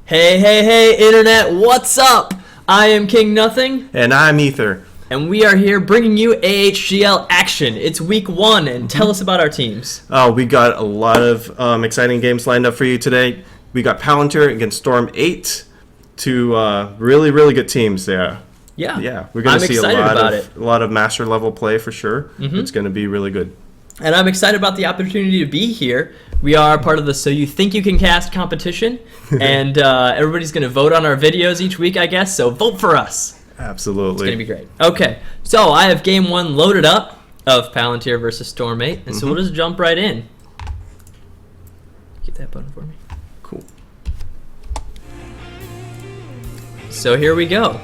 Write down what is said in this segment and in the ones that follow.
Hey, hey, hey, Internet, what's up? I am KingNothing. And I'm Ether. And we are here bringing you AHGL action. It's week 1, and tell us about our teams. Oh, we got a lot of exciting games lined up for you today. We got Palantir against Storm8. Two really, really good teams there. Yeah. We're going to see a a lot of master level play for sure. It's going to be really good. And I'm excited about the opportunity to be here. We are part of the So You Think You Can Cast competition, and everybody's going to vote on our videos each week, I guess, so vote for us. Absolutely. It's going to be great. Okay, so I have game 1 loaded up of Palantir versus Storm8, and so we'll just jump right in. Hit that button for me. Cool. So here we go.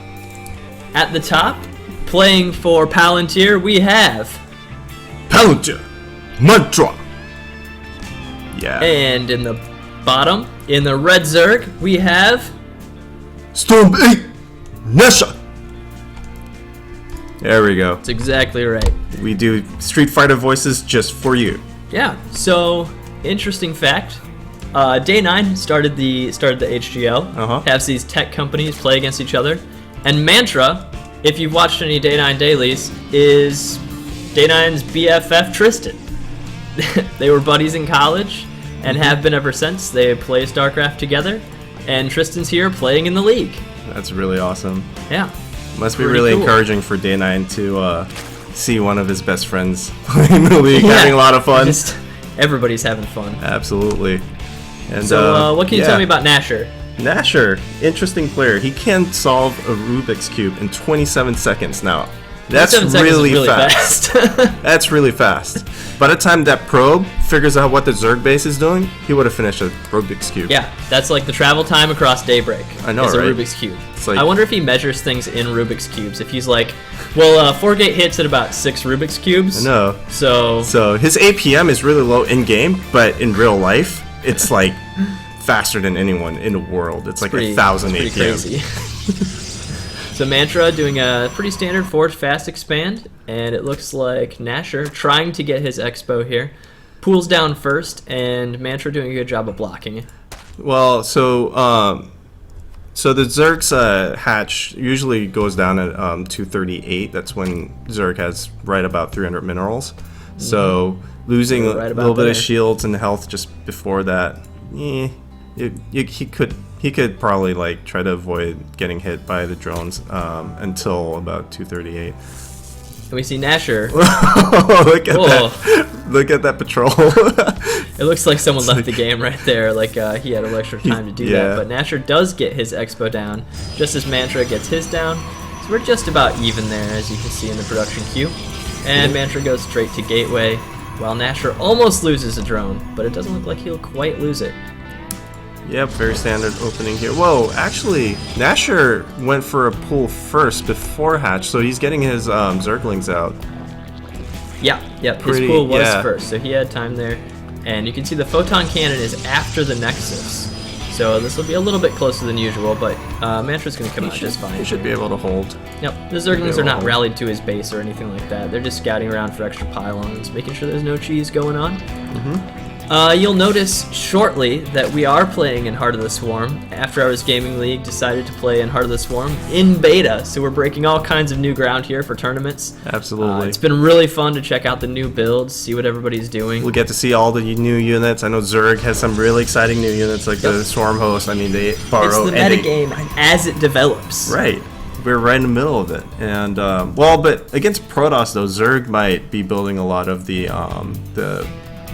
At the top, playing for Palantir, we have Palantir, Mantra. Yeah. And in the bottom, in the red Zerg, we have Storm8, Nesha. There we go. That's exactly right. We do Street Fighter voices just for you. Yeah. So interesting fact. Day 9 started the HGL. Has these tech companies play against each other, and Mantra, if you've watched any Day 9 dailies, is Day 9's BFF Tristan. They were buddies in college and have been ever since. They play StarCraft together, and Tristan's here playing in the league. That's really awesome. Yeah. Must be really encouraging for Day 9 to see one of his best friends playing the league, having a lot of fun. Everybody's having fun. Absolutely. And so, what can you tell me about Nasher? Nasher, interesting player. He can solve a Rubik's Cube in 27 seconds now. That's really fast. That's really fast. By the time that probe figures out what the Zerg base is doing, he would have finished a Rubik's Cube. Yeah, that's like the travel time across daybreak. I know, is right? a Rubik's Cube. Like, I wonder if he measures things in Rubik's Cubes. If he's like, well, 4-gate hits at about 6 Rubik's Cubes. I know. So his APM is really low in-game, but in real life, it's like faster than anyone in the world. It's like 1,000 APM. Crazy. So Mantra doing a pretty standard force fast expand, and it looks like Nasher trying to get his expo here. Pools down first, and Mantra doing a good job of blocking it. Well, so the Zerg's hatch usually goes down at 238. That's when Zerg has right about 300 minerals. So losing a little bit of shields and health just before that, he could probably like try to avoid getting hit by the drones until about 238. And we see Nasher. Look at that! Look at that patrol. It looks like someone left the game right there. Like he had a little extra time to do that. But Nasher does get his expo down, just as Mantra gets his down. So we're just about even there, as you can see in the production queue. And Mantra goes straight to Gateway, while Nasher almost loses a drone, but it doesn't look like he'll quite lose it. Yep, very standard opening here. Whoa, actually, Nasher went for a pull first before hatch, so he's getting his Zerglings out. Yep, his pull was first, so he had time there. And you can see the Photon Cannon is after the Nexus. So this will be a little bit closer than usual, but Mantra's going to come out just fine. He should be able to hold. Yep, the Zerglings are not rallied to his base or anything like that. They're just scouting around for extra pylons, making sure there's no cheese going on. You'll notice shortly that we are playing in Heart of the Swarm. After Hours Gaming League decided to play in Heart of the Swarm in beta, so we're breaking all kinds of new ground here for tournaments. Absolutely. It's been really fun to check out the new builds, see what everybody's doing. We'll get to see all the new units. I know Zerg has some really exciting new units like the Swarm Host. I mean, they borrow... It's the metagame as it develops. Right. We're right in the middle of it. And, but against Protoss, though, Zerg might be building a lot of the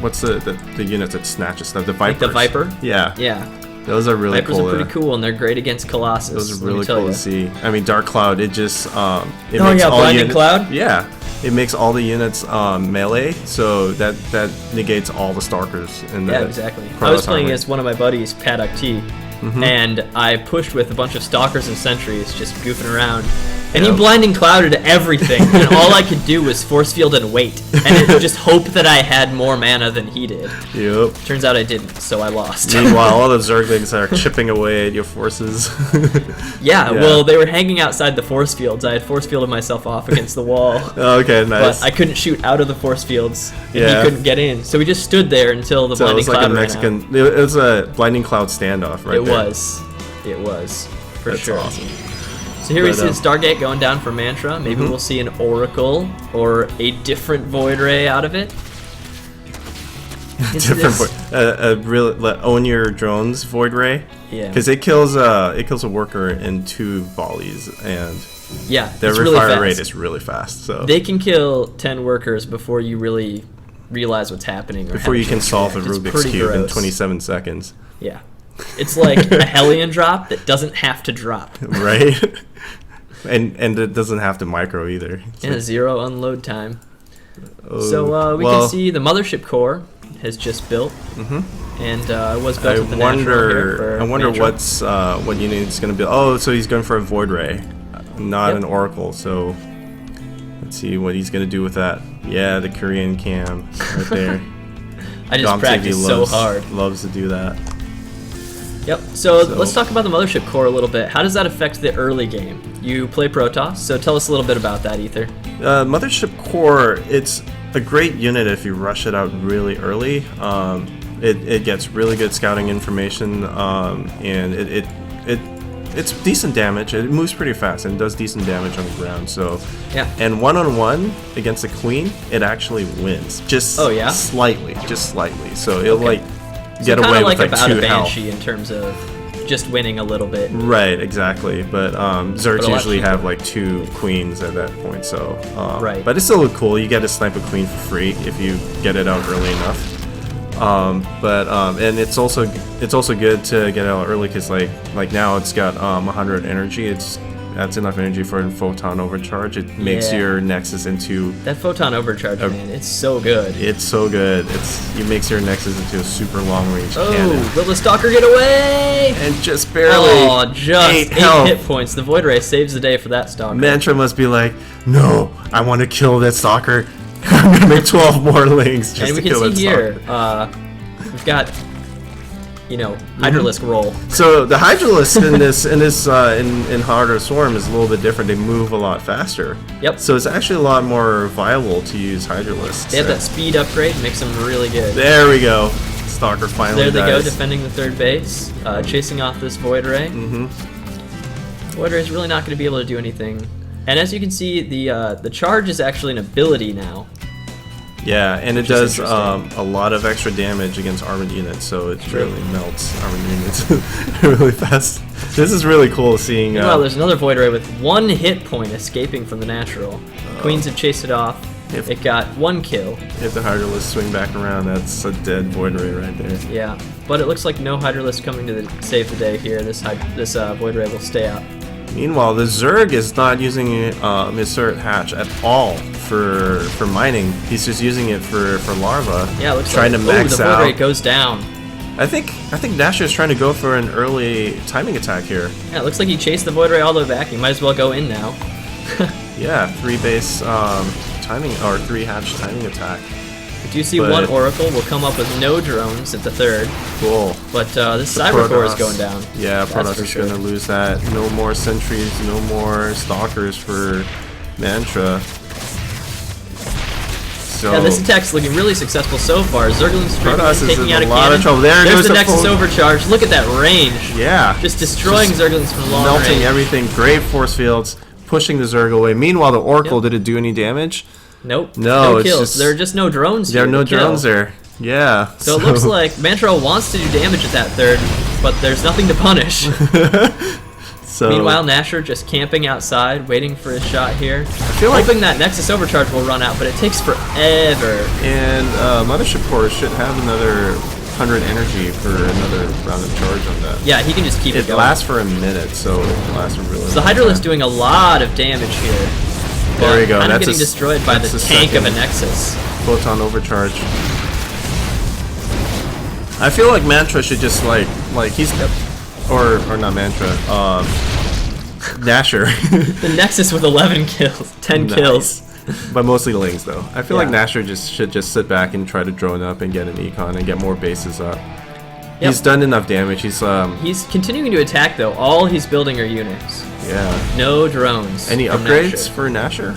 what's the units that snatches stuff? The Vipers. Like the Viper? Yeah. Those are really Vipers cool. Vipers are pretty cool, and they're great against Colossus. Those are really cool to see. I mean, Dark Cloud, it just... it makes all Blinding Cloud? Yeah. It makes all the units melee, so that negates all the Stalkers. Yeah, exactly. I was playing as one of my buddies, Paddock T, and I pushed with a bunch of Stalkers and Sentries just goofing around. And he blinding clouded everything, and all I could do was force field and wait, and just hope that I had more mana than he did. Yep. Turns out I didn't, so I lost. Meanwhile, all the Zerglings are chipping away at your forces. Yeah, well, they were hanging outside the force fields. I had force fielded myself off against the wall. Okay, nice. But I couldn't shoot out of the force fields, and he couldn't get in. So we just stood there until the blinding cloud ran out. It was a blinding cloud standoff, right? It was. it was, for That's sure. awesome. So here we see the Stargate going down for Mantra. Maybe we'll see an Oracle or a different Void Ray out of it. Own your drones, Void Ray. Yeah. Because it kills a worker in 2 volleys, and their it's really refire fast. rate is really fast. So They can kill 10 workers before you really realize what's happening. Or before you can solve a It's Rubik's pretty Cube in gross. 27 seconds. Yeah. It's like a Hellion drop that doesn't have to drop. Right? and it doesn't have to micro either. It's And like, 0 unload time. So we can see the mothership core has just built, and it was built with the natural here for I wonder Mantra. what unit it's going to be. Oh, so he's going for a Void Ray, not an Oracle. So let's see what he's going to do with that. Yeah, the Korean cam right there. I just practiced so hard. Loves to do that. Yep. So let's talk about the mothership core a little bit. How does that affect the early game? You play Protoss, so tell us a little bit about that, Ether. Mothership core, it's a great unit if you rush it out really early. It gets really good scouting information, and it's decent damage. It moves pretty fast and does decent damage on the ground. So and 1-on-1 against the queen, it actually wins. Just slightly. So it'll get away with like 2 a health. Banshee in terms of just winning a little bit. Right, exactly. But Zergs usually have like 2 queens at that point, so but it's still cool. You get to snipe a queen for free if you get it out early enough. And it's also good to get out early because like now it's got 100 energy. That's enough energy for a photon overcharge. It makes your Nexus into that photon overcharge, man. It's so good. It's so good. It makes your Nexus into a super long range cannon. Will the Stalker get away? And just barely. Oh, just 8 health. hit points. The Void Ray saves the day for that Stalker. Mantra must be like, no, I want to kill that Stalker. I'm gonna make 12 more links just to kill that Stalker. And we can see here, we've got, Hydralisk roll. So the Hydralisk in Harder Swarm is a little bit different. They move a lot faster. Yep. So it's actually a lot more viable to use Hydralisks. They have that speed upgrade, makes them really good. There we go. Stalker finally There they dies. go, defending the third base, chasing off this Void Ray. Void Ray is really not going to be able to do anything. And as you can see, the charge is actually an ability now. Yeah, and it does a lot of extra damage against armored units, so it really melts armored units really fast. This is really cool seeing. Meanwhile, there's another Void Ray with 1 hit point escaping from the natural. Queens have chased it off. It got 1 kill. If the Hydralisk swing back around, that's a dead Void Ray right there. Yeah, but it looks like no Hydralisk coming to save the day here. This Void Ray will stay out. Meanwhile, the Zerg is not using his turret hatch at all for mining. He's just using it for larva. Yeah, it looks trying to max the out. Void Ray goes down. I think Nasher is trying to go for an early timing attack here. Yeah, it looks like he chased the Void Ray all the way back. He might as well go in now. Yeah, 3 base timing or 3 hatch timing attack. Do you see 1 Oracle will come up with no drones at the 3rd? Cool. But this Cyber Core is going down. Yeah, Protoss is going to lose that. No more sentries, no more stalkers for Mantra. So yeah, this attack's looking really successful so far. Zergling's taking out a lot cannon. of trouble. There's the Nexus overcharge. Look at that range. Yeah. Just destroying Zerglings from long range. Melting everything. Great force fields. Pushing the Zerg away. Meanwhile, the Oracle, did it do any damage? Nope. No, it's kills. There are just no drones here. There are no drones there. Yeah. So it looks like Mantra wants to do damage at that 3rd, but there's nothing to punish. Meanwhile, Nasher just camping outside, waiting for his shot here. Hoping that Nexus Overcharge will run out, but it takes forever. And Mothership Core should have another 100 energy for another round of charge on that. Yeah, he can just keep it going. It lasts for a minute, so it lasts a really long So the Hydralisk doing a lot of damage here. There we go. Kind of getting destroyed by the tank of a Nexus. Photon overcharge. I feel like Mantra should just like he's or not Mantra. Nasher. The Nexus with 11 kills, 10 kills. But mostly Lings though. I feel like Nasher should just sit back and try to drone up and get an econ and get more bases up. Yep. He's done enough damage. He's continuing to attack though. All he's building are units. Yeah. No drones. Any upgrades for Nasher?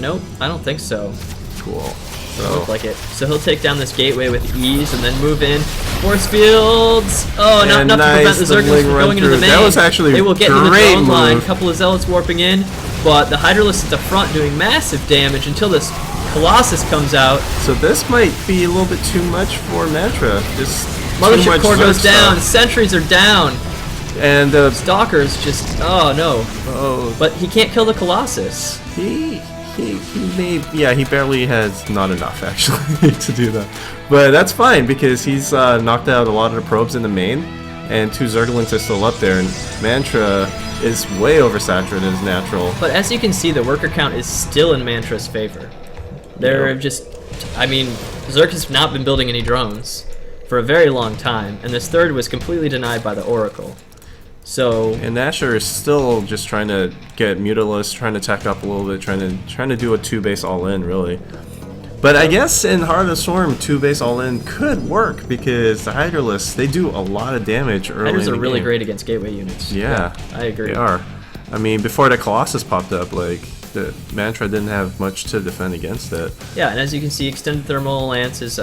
Nope. I don't think so. Cool. Look like it. So he'll take down this gateway with ease and then move in. Force fields. Oh, not enough to prevent the Zerglings from going into the main. That was actually they will get a into the great drone move. line. Couple of zealots warping in, but the Hydralisk at the front doing massive damage until this Colossus comes out. So this might be a little bit too much for Mantra. Just Mothership core goes Zerg down. stuff. Sentries are down. And Stalkers just oh no. oh, But he can't kill the Colossus. he barely has not enough actually to do that. But that's fine because he's knocked out a lot of the probes in the main, and 2 Zerglings are still up there, and Mantra is way oversaturated as natural. But as you can see, the worker count is still in Mantra's favor. They're just, I mean, Zerg has not been building any drones for a very long time, and this third was completely denied by the Oracle. So And Nashor is still just trying to get Mutalisk, trying to tech up a little bit, trying to do a 2-base all-in really. But I guess in Heart of the Storm, 2-base all-in could work because the Hydralisks, they do a lot of damage early in the Hydras are really game. great against gateway units. Yeah, I agree. They are. I mean, before the Colossus popped up, like the Mantra didn't have much to defend against it. Yeah, and as you can see, Extended Thermal Lance is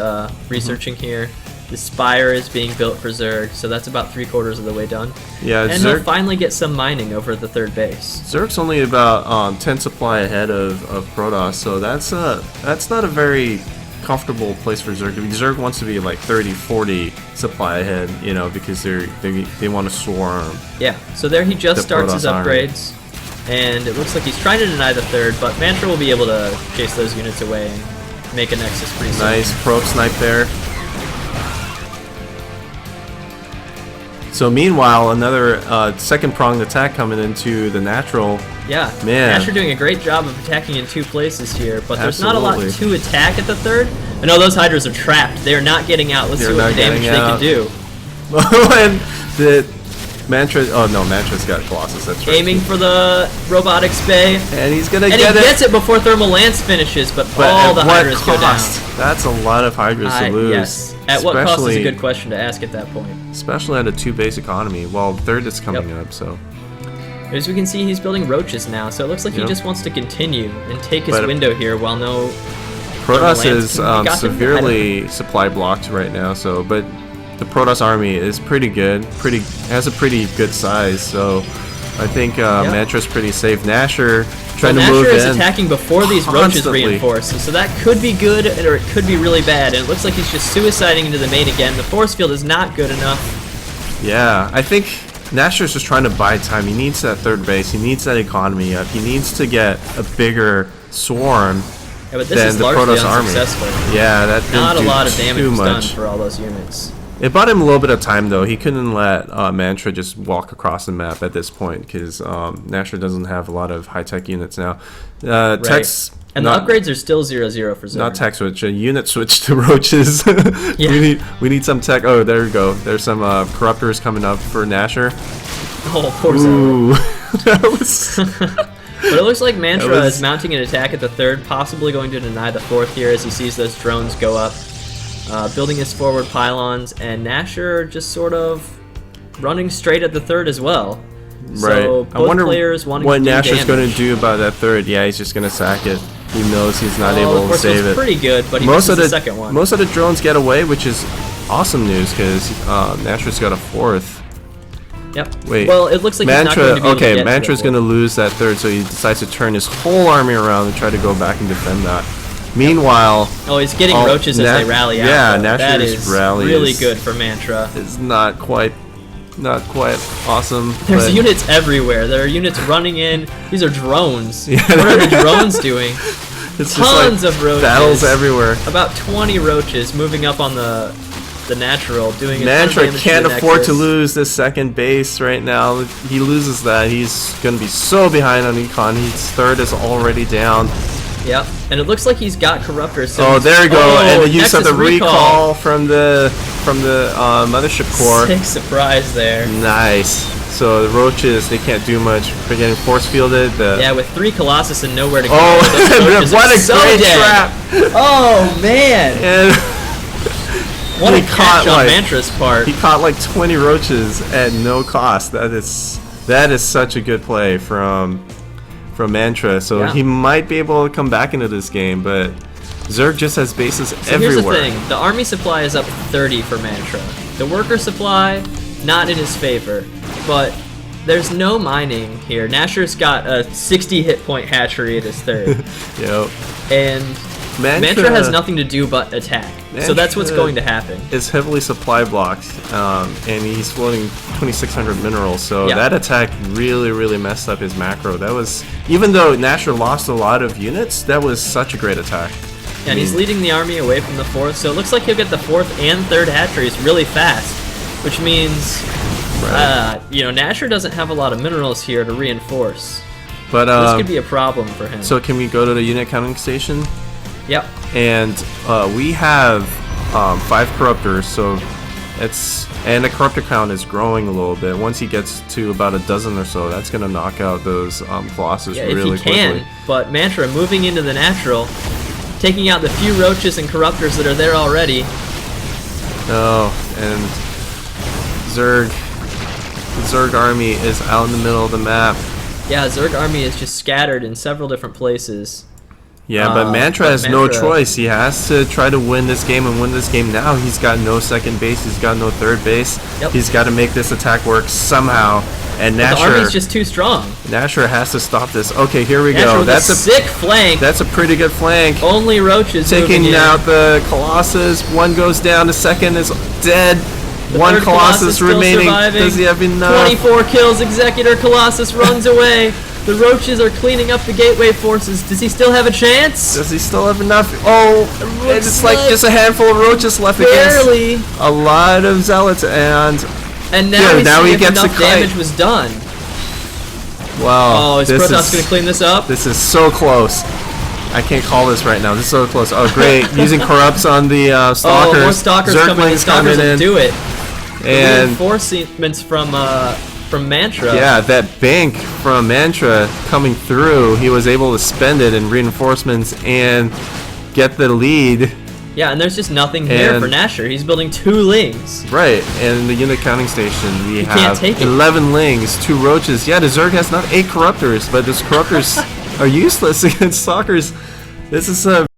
researching here. The Spire is being built for Zerg, so that's about 3/4 of the way done. Yeah, And he'll finally get some mining over at the third base. Zerg's only about 10 supply ahead of Protoss, so that's not a very comfortable place for Zerg. I mean, Zerg wants to be like 30, 40 supply ahead, you know, because they want to swarm. Yeah, so there he just The starts his Protoss army. upgrades, and it looks like he's trying to deny the third, but Mantra will be able to chase those units away and make a Nexus pretty soon. Nice probe snipe there. So meanwhile, another second pronged attack coming into the natural. Yeah, Man. Nashor doing a great job of attacking in 2 places here, but there's not a lot Absolutely. to attack at the third. I know those Hydras are trapped. They are not getting out. Let's They're see what not damage getting they can out. do. And the Mantra, oh no, Mantra's got Colossus, that's right. Aiming for the Robotics Bay. And he's gonna And he get it. gets it before Thermal Lance finishes, but But all at the what Hydras go down. cost? That's a lot of Hydras to lose. Yes. At what cost is a Especially- good question to ask at that point. Especially at a 2-base economy. Well, third is coming up, so. As we can see, he's building roaches now, so it looks like he Yep. just wants to continue and take his But- window here while no... Protoss Lance is can be gotten. severely supply blocked right now, so but the Protoss army is pretty good, has a pretty good size, so I think Mantra's pretty safe. Nashor trying to move Nashor is in attacking before these roaches constantly. reinforce, and so that could be good or it could be really bad, and it looks like he's just suiciding into the main again. The force field is not good enough. Yeah, I think Nashor's just trying to buy time. He needs that third base, he needs that economy up, he needs to get a bigger swarm Yeah, but this than is the largely Protoss army. unsuccessful. Yeah, that didn't Not a do lot of damage too was done much. for all those units. It bought him a little bit of time, though. He couldn't let Mantra just walk across the map at this point because Nashor doesn't have a lot of high-tech units now. Tech's And not, the upgrades are still 0-0 for Zerg. not tech switch, a unit switch to roaches. Yeah. we need some tech. Oh, there we go. There's some corruptors coming up for Nashor. Oh, poor Zerg. Ooh, that was. But it looks like Mantra That was- is mounting an attack at the third, possibly going to deny the fourth here as he sees those drones go up. Building his forward pylons, and Nashor just sort of running straight at the third as well. Right. So I both wonder players wanting what to do Nashor's going damage. to do about that third. Yeah, he's just going to sack it. He knows he's not The able to force save field's it. pretty good, but he Most misses of the the second one. most of the drones get away, which is awesome news because Nashor's got a fourth. Yep. Wait. Well, it looks like he's not going to be able to get to Mantra's that going to fourth. lose that third, so he decides to turn his whole army around and try to go back and defend that. Meanwhile, Oh, he's getting Oh, roaches as they rally out. yeah, though. That Nashor's is rally really is- good for Mantra. it's not quite awesome. There's but units everywhere. There are units running in. These are drones. Yeah. What are the drones doing? it's Tons just like of roaches. battles everywhere. About 20 roaches moving up on the natural, doing a ton of Mantra damage can't to the afford to Nexus. lose this second base right now. If he loses that, he's going to be so behind on econ. His third is already down. Yep, and it looks like he's got Corruptors. So Oh, he's- there you go. Oh, And the use of Nexus the recall from the mothership core. Sick surprise there. Nice. So the roaches, they can't do much for getting force fielded. Yeah, with 3 Colossus and nowhere to go. Oh, those roaches what are a so great dead. trap! Oh, man. And What a he caught, catch on like- Mantra's part. he caught like 20 roaches at no cost. That is such a good play from Mantra. So Yeah. he might be able to come back into this game, but Zerg just has bases So everywhere. here's the thing. The army supply is up 30 for Mantra. The worker supply, not in his favor. But there's no mining here. Nasher's got a 60 hit point hatchery at his third. Yep. And Mantra has nothing to do but attack. So that's what's going to happen. It's heavily supply blocked, and he's floating 2,600 minerals. So that attack really messed up his macro. That was, even though Nasher lost a lot of units, that was such a great attack. And he's leading the army away from the fourth, so it looks like he'll get the fourth and third hatcheries really fast, which means, you know, Nasher doesn't have a lot of minerals here to reinforce. But this could be a problem for him. So can we go to the unit counting station? Yep. And we have 5 corruptors, so and the corruptor count is growing a little bit. Once he gets to about a dozen or so, that's gonna knock out those Colossus really if he can, quickly. But Mantra moving into the natural, taking out the few roaches and corruptors that are there already. Oh, and the Zerg army is out in the middle of the map. Yeah, Zerg army is just scattered in several different places. Yeah, but Mantra has no choice. He has to try to win this game and win this game now. He's got no second base. He's got no third base. Yep. He's got to make this attack work somehow. And The army's just too strong. Nasher has to stop this. Okay, here we Nasher go. with That's a sick flank. That's a pretty good flank. Only roaches Taking out the Colossus. One goes down. The second is dead. One Colossus remaining. Does he have enough? 24 kills. Executor Colossus runs away. The roaches are cleaning up the gateway forces. Does he still have a chance? Does he still have enough? Oh, it's like just a handful of roaches left against a lot of zealots, and now he gets enough damage was done. Wow. Oh, is Protoss going to clean this up? This is so close. I can't call this right now. This is so close. Oh, great. Using corrupts on the stalkers. Oh, more stalkers coming in. Stalkers will do it. And reinforcements from Mantra. Yeah, that bank from Mantra coming through, he was able to spend it in reinforcements and get the lead. Yeah, and there's just nothing here for Nasher. He's building 2 lings. Right, and in the unit counting station, we have 11 11 lings, 2 roaches. Yeah, the Zerg has not 8 corruptors, but those corruptors are useless against stalkers. This is a